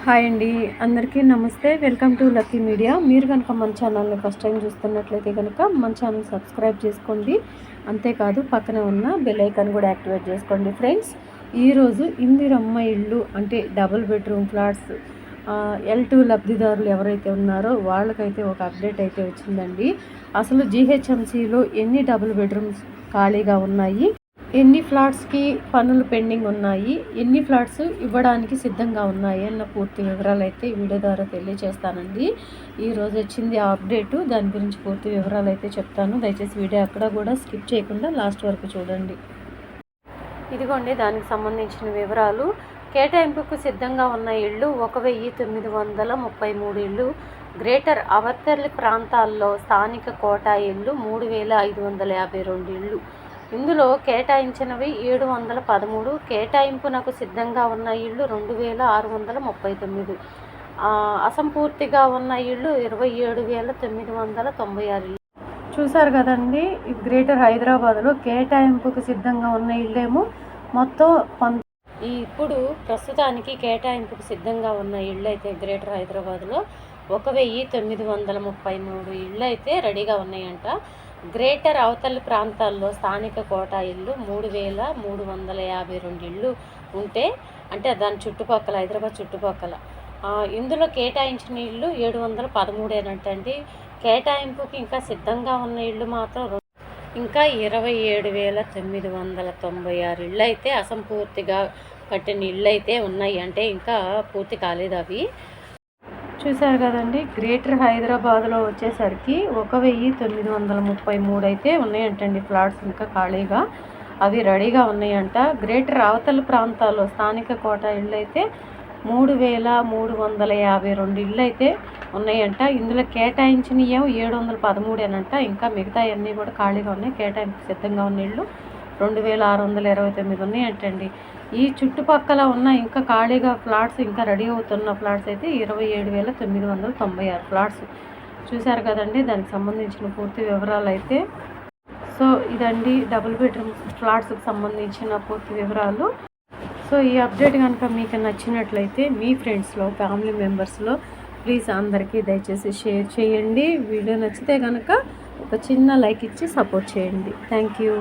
Hi అండి, అందరికీ నమస్తే. Welcome to lucky media. మీరు కనుక మన ఛానల్ని ఫస్ట్ టైం చూస్తున్నట్లయితే కనుక మన ఛానల్ సబ్స్క్రైబ్ చేసుకోండి. అంతేకాదు పక్కన ఉన్న బెల్ ఐకాన్ కూడా యాక్టివేట్ చేసుకోండి. ఫ్రెండ్స్, ఈరోజు ఇందిరమ్మ ఇళ్ళు అంటే డబుల్ బెడ్రూమ్ ఫ్లాట్స్ L2 లబ్ధిదారులు ఎవరైతే ఉన్నారో వాళ్ళకైతే ఒక అప్డేట్ అయితే వచ్చిందండి. అసలు GHMCలో ఎన్ని డబుల్ బెడ్రూమ్స్ ఖాళీగా ఉన్నాయి, ఎన్ని ఫ్లాట్స్కి పనులు పెండింగ్ ఉన్నాయి, ఎన్ని ఫ్లాట్స్ ఇవ్వడానికి సిద్ధంగా ఉన్నాయి అన్న పూర్తి వివరాలు అయితే వీడియో ద్వారా తెలియజేస్తానండి. ఈరోజు వచ్చింది ఆ అప్డేటు, దాని గురించి పూర్తి వివరాలు అయితే చెప్తాను. దయచేసి వీడియో అక్కడ కూడా స్కిప్ చేయకుండా లాస్ట్ వరకు చూడండి. ఇదిగోండి దానికి సంబంధించిన వివరాలు. కేటాయింపుకు సిద్ధంగా ఉన్న ఇళ్ళు 1933 ఇళ్ళు, గ్రేటర్ అవతర్లి ప్రాంతాల్లో స్థానిక కోటా ఇళ్ళు 3552 ఇళ్ళు. ఇందులో కేటాయించినవి 713, కేటాయింపునకు సిద్ధంగా ఉన్న ఇళ్ళు 2639, అసంపూర్తిగా ఉన్న ఇళ్ళు 27996. చూసారు కదండి, గ్రేటర్ హైదరాబాద్లో కేటాయింపుకు సిద్ధంగా ఉన్న ఇళ్ళేమో మొత్తం ఇప్పుడు ప్రస్తుతానికి కేటాయింపుకు సిద్ధంగా ఉన్న ఇళ్ళు అయితే గ్రేటర్ హైదరాబాద్లో 1933 ఇళ్ళు అయితే రెడీగా ఉన్నాయంట. గ్రేటర్ అవతలి ప్రాంతాల్లో స్థానిక కోటా ఇళ్ళు 3352 ఇళ్ళు ఉంటే, అంటే దాని చుట్టుపక్కల హైదరాబాద్ చుట్టుపక్కల ఇందులో కేటాయించిన ఇళ్ళు 713 కేటాయింపుకి ఇంకా సిద్ధంగా ఉన్న ఇళ్ళు మాత్రం ఇంకా 27996 ఇళ్ళు అయితే అసంపూర్తిగా కట్టిన ఇళ్ళు అయితే ఉన్నాయి. అంటే ఇంకా పూర్తి కాలేదు అవి. చూశారు కదండి, గ్రేటర్ హైదరాబాద్లో వచ్చేసరికి 1933 అయితే ఉన్నాయంటండి ఫ్లాట్స్ ఇంకా ఖాళీగా, అవి రెడీగా ఉన్నాయంట. గ్రేటర్ అవతల ప్రాంతాల్లో స్థానిక కోటా ఇళ్ళు అయితే 3352 ఇళ్ళు అయితే ఉన్నాయంట. ఇందులో కేటాయించిన ఏమో 713 ఇంకా మిగతా అన్నీ కూడా ఖాళీగా ఉన్నాయి. కేటాయింపు సిద్ధంగా ఉన్న ఇళ్ళు 2629 ఉన్నాయంటండి. ఈ చుట్టుపక్కల ఉన్న ఇంకా ఖాళీగా ఫ్లాట్స్, ఇంకా రెడీ అవుతున్న ఫ్లాట్స్ అయితే 27996 ఫ్లాట్స్. చూశారు కదండి దానికి సంబంధించిన పూర్తి వివరాలు అయితే. సో ఇదండి డబుల్ బెడ్రూమ్ ఫ్లాట్స్కి సంబంధించిన పూర్తి వివరాలు. సో ఈ అప్డేట్ కనుక మీకు నచ్చినట్లయితే మీ ఫ్రెండ్స్లో, ఫ్యామిలీ మెంబర్స్లో ప్లీజ్ అందరికీ దయచేసి షేర్ చేయండి. వీడియో నచ్చితే కనుక ఒక చిన్న లైక్ ఇచ్చి సపోర్ట్ చేయండి. Thank you.